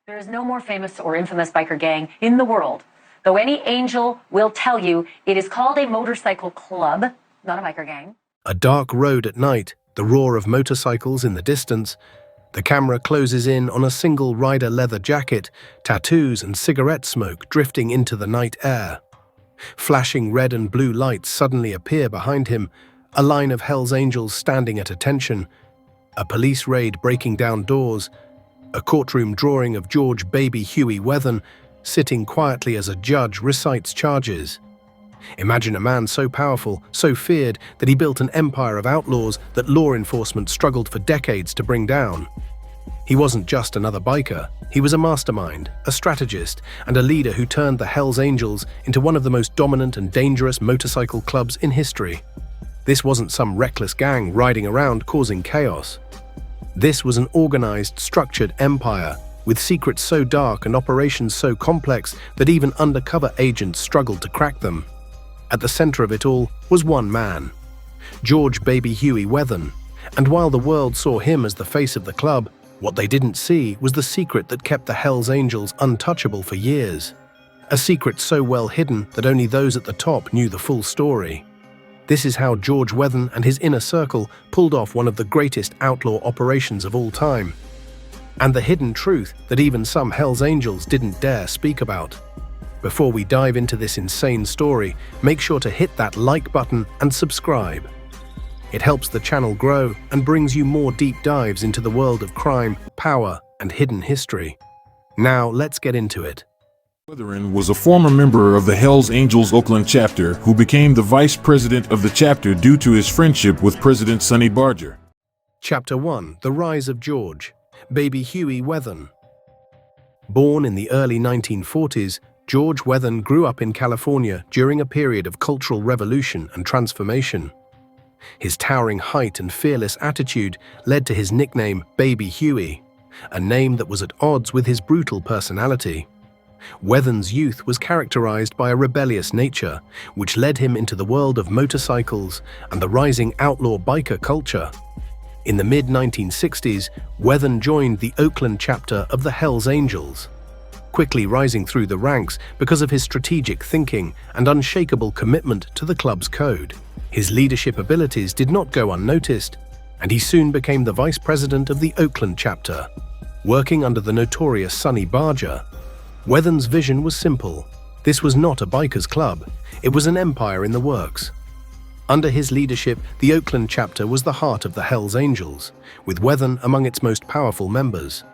There is no more famous or infamous biker gang in the world, though any angel will tell you it is called a motorcycle club, not a biker gang. A dark road at night, the roar of motorcycles in the distance. The camera closes in on a single rider leather jacket, tattoos and cigarette smoke drifting into the night air. Flashing red and blue lights suddenly appear behind him, a line of Hell's Angels standing at attention, a police raid breaking down doors, a courtroom drawing of George "Baby" Huey Wethen sitting quietly as a judge recites charges. Imagine a man so powerful, so feared, that he built an empire of outlaws that law enforcement struggled for decades to bring down. He wasn't just another biker. He was a mastermind, a strategist, and a leader who turned the Hell's Angels into one of the most dominant and dangerous motorcycle clubs in history. This wasn't some reckless gang riding around causing chaos. This was an organized, structured empire, with secrets so dark and operations so complex that even undercover agents struggled to crack them. At the center of it all was one man, George "Baby" Huey Wethen, and while the world saw him as the face of the club, what they didn't see was the secret that kept the Hell's Angels untouchable for years. A secret so well hidden that only those at the top knew the full story. This is how George Wethen and his inner circle pulled off one of the greatest outlaw operations of all time. And the hidden truth that even some Hell's Angels didn't dare speak about. Before we dive into this insane story, make sure to hit that like button and subscribe. It helps the channel grow and brings you more deep dives into the world of crime, power, and hidden history. Now let's get into it. Wethen was a former member of the Hells Angels Oakland chapter who became the vice president of the chapter due to his friendship with President Sonny Barger. Chapter 1: The Rise of George, Baby Huey Wethen. Born in the early 1940s, George Wethen grew up in California during a period of cultural revolution and transformation. His towering height and fearless attitude led to his nickname Baby Huey, a name that was at odds with his brutal personality. Wethen's youth was characterized by a rebellious nature, which led him into the world of motorcycles and the rising outlaw biker culture. In the mid-1960s, Wethen joined the Oakland chapter of the Hells Angels, quickly rising through the ranks because of his strategic thinking and unshakable commitment to the club's code. His leadership abilities did not go unnoticed, and he soon became the vice president of the Oakland chapter, working under the notorious Sonny Barger. Wethen's vision was simple. This was not a biker's club, it was an empire in the works. Under his leadership, the Oakland chapter was the heart of the Hells Angels, with Wethen among its most powerful members.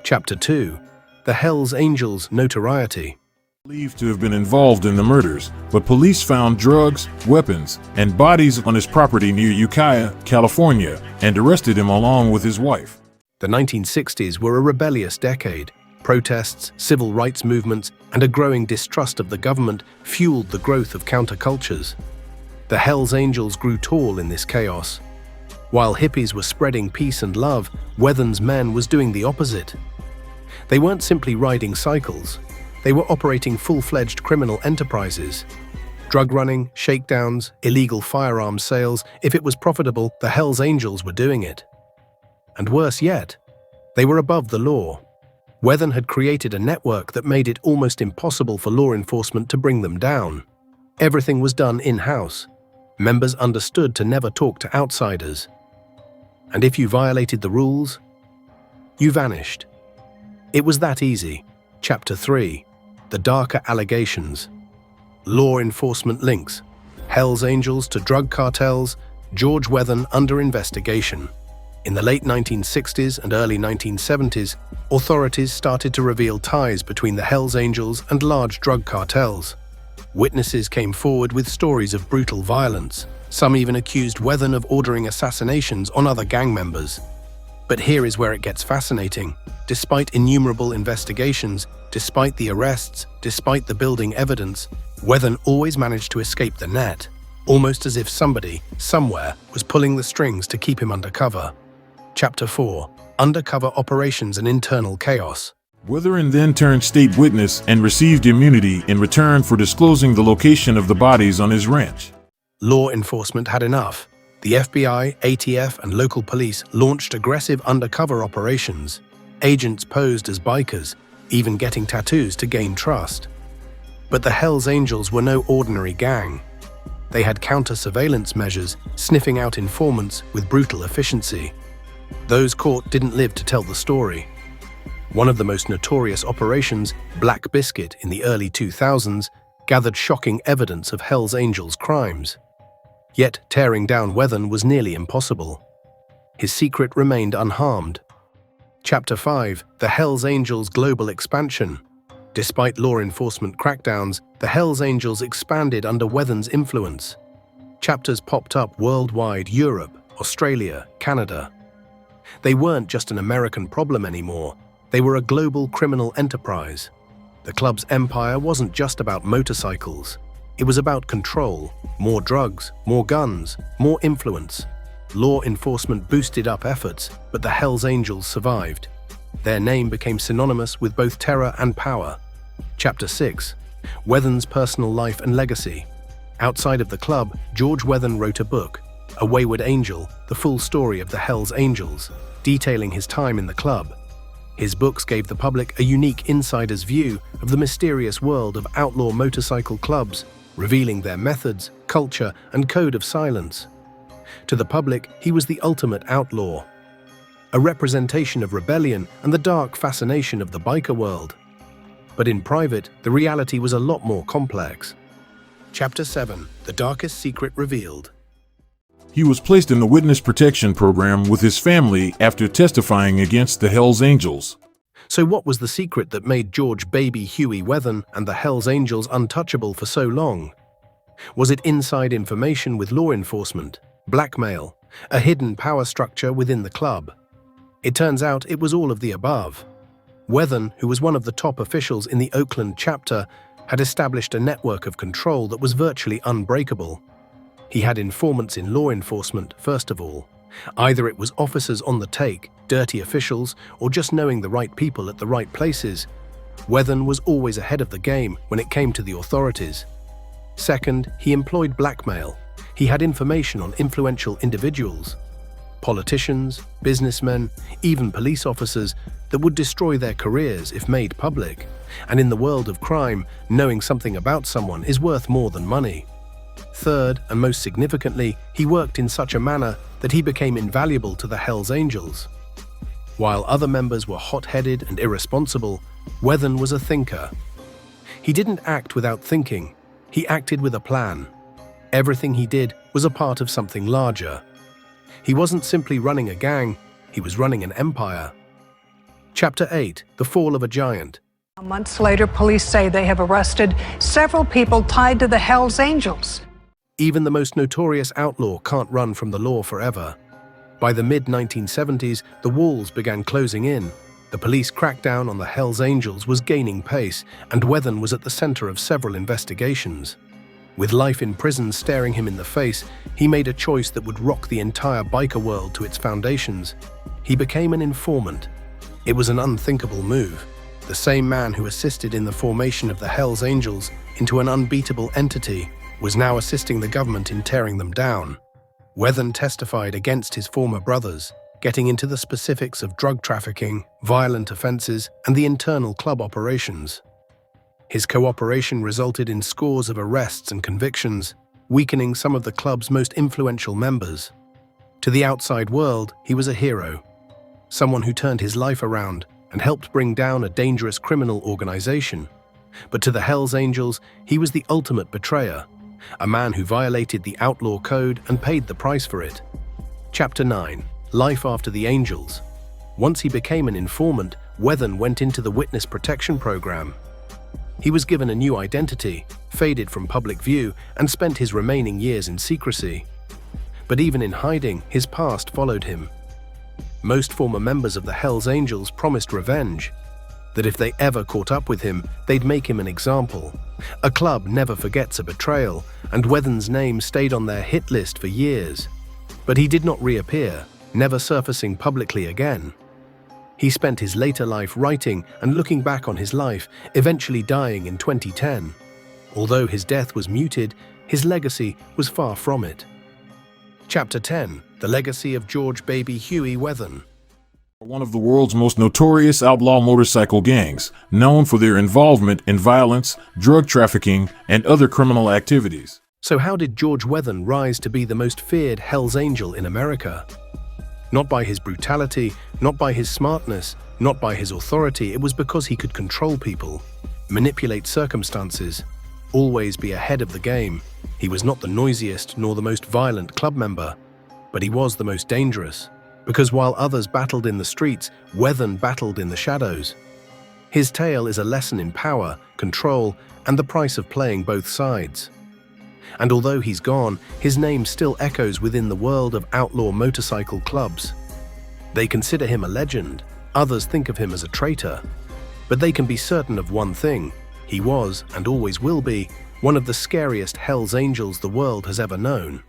Chapter 2: The Hells Angels' Notoriety. Believed to have been involved in the murders, but police found drugs, weapons, and bodies on his property near Ukiah, California, and arrested him along with his wife. The 1960s were a rebellious decade. Protests, civil rights movements, and a growing distrust of the government fueled the growth of countercultures. The Hells Angels grew tall in this chaos. While hippies were spreading peace and love, Wethen's men was doing the opposite. They weren't simply riding cycles. They were operating full-fledged criminal enterprises. Drug running, shakedowns, illegal firearms sales. If it was profitable, the Hells Angels were doing it. And worse yet, they were above the law. Wethen had created a network that made it almost impossible for law enforcement to bring them down. Everything was done in-house. Members understood to never talk to outsiders. And if you violated the rules, you vanished. It was that easy. Chapter 3: The Darker Allegations. Law enforcement links. Hells Angels to drug cartels. George Wethen under investigation. In the late 1960s and early 1970s, authorities started to reveal ties between the Hells Angels and large drug cartels. Witnesses came forward with stories of brutal violence. Some even accused Wethen of ordering assassinations on other gang members. But here is where it gets fascinating. Despite innumerable investigations, despite the arrests, despite the building evidence, Wethen always managed to escape the net, almost as if somebody, somewhere, was pulling the strings to keep him undercover. Chapter 4: Undercover Operations and Internal Chaos. Wethen then turned state witness and received immunity in return for disclosing the location of the bodies on his ranch. Law enforcement had enough. The FBI, ATF, and local police launched aggressive undercover operations. Agents posed as bikers, even getting tattoos to gain trust. But the Hells Angels were no ordinary gang. They had counter-surveillance measures, sniffing out informants with brutal efficiency. Those caught didn't live to tell the story. One of the most notorious operations, Black Biscuit, in the early 2000s, gathered shocking evidence of Hells Angels' crimes. Yet tearing down Whethan was nearly impossible. His secret remained unharmed. Chapter 5: The Hells Angels' Global Expansion. Despite law enforcement crackdowns, the Hells Angels expanded under Whethan's influence. Chapters popped up worldwide: Europe, Australia, Canada. They weren't just an American problem anymore. They were a global criminal enterprise. The club's empire wasn't just about motorcycles. It was about control: more drugs, more guns, more influence. Law enforcement boosted up efforts, but the Hells Angels survived. Their name became synonymous with both terror and power. Chapter 6: Whethan's Personal Life and Legacy. Outside of the club, George Whethan wrote a book, A Wayward Angel: The Full Story of the Hells Angels, detailing his time in the club. His books gave the public a unique insider's view of the mysterious world of outlaw motorcycle clubs, revealing their methods, culture, and code of silence. To the public, he was the ultimate outlaw, a representation of rebellion and the dark fascination of the biker world. But in private, the reality was a lot more complex. Chapter 7: The Darkest Secret Revealed. He was placed in the witness protection program with his family after testifying against the Hells Angels. So what was the secret that made George "Baby" Huey Whethan and the Hells Angels untouchable for so long? Was it inside information with law enforcement, blackmail, a hidden power structure within the club? It turns out it was all of the above. Whethan, who was one of the top officials in the Oakland chapter, had established a network of control that was virtually unbreakable. He had informants in law enforcement, first of all. Either it was officers on the take, dirty officials, or just knowing the right people at the right places. Whethan was always ahead of the game when it came to the authorities. Second, he employed blackmail. He had information on influential individuals, politicians, businessmen, even police officers, that would destroy their careers if made public. And in the world of crime, knowing something about someone is worth more than money. Third, and most significantly, he worked in such a manner that he became invaluable to the Hells Angels. While other members were hot-headed and irresponsible, Whethan was a thinker. He didn't act without thinking. He acted with a plan. Everything he did was a part of something larger. He wasn't simply running a gang, he was running an empire. Chapter 8: The Fall of a Giant. Months later, police say they have arrested several people tied to the Hells Angels. Even the most notorious outlaw can't run from the law forever. By the mid-1970s, the walls began closing in. The police crackdown on the Hells Angels was gaining pace, and Whethan was at the center of several investigations. With life in prison staring him in the face, he made a choice that would rock the entire biker world to its foundations. He became an informant. It was an unthinkable move. The same man who assisted in the formation of the Hells Angels into an unbeatable entity was now assisting the government in tearing them down. Whethan testified against his former brothers, getting into the specifics of drug trafficking, violent offenses, and the internal club operations. His cooperation resulted in scores of arrests and convictions, weakening some of the club's most influential members. To the outside world, he was a hero, someone who turned his life around and helped bring down a dangerous criminal organization. But to the Hells Angels, he was the ultimate betrayer, a man who violated the outlaw code and paid the price for it. Chapter 9: Life After the Angels. Once he became an informant, Whethan went into the witness protection program. He was given a new identity, faded from public view, and spent his remaining years in secrecy. But even in hiding, his past followed him. Most former members of the Hells Angels promised revenge, that if they ever caught up with him, they'd make him an example. A club never forgets a betrayal, and Whethan's name stayed on their hit list for years. But he did not reappear, never surfacing publicly again. He spent his later life writing and looking back on his life, eventually dying in 2010. Although his death was muted, his legacy was far from it. Chapter 10: The Legacy of George "Baby" Huey Whethan. One of the world's most notorious outlaw motorcycle gangs, known for their involvement in violence, drug trafficking, and other criminal activities. So how did George Wethen rise to be the most feared Hells Angel in America? Not by his brutality, not by his smartness, not by his authority. It was because he could control people, manipulate circumstances, always be ahead of the game. He was not the noisiest nor the most violent club member, but he was the most dangerous. Because while others battled in the streets, Wethen battled in the shadows. His tale is a lesson in power, control, and the price of playing both sides. And although he's gone, his name still echoes within the world of outlaw motorcycle clubs. They consider him a legend, others think of him as a traitor. But they can be certain of one thing: he was, and always will be, one of the scariest Hells Angels the world has ever known.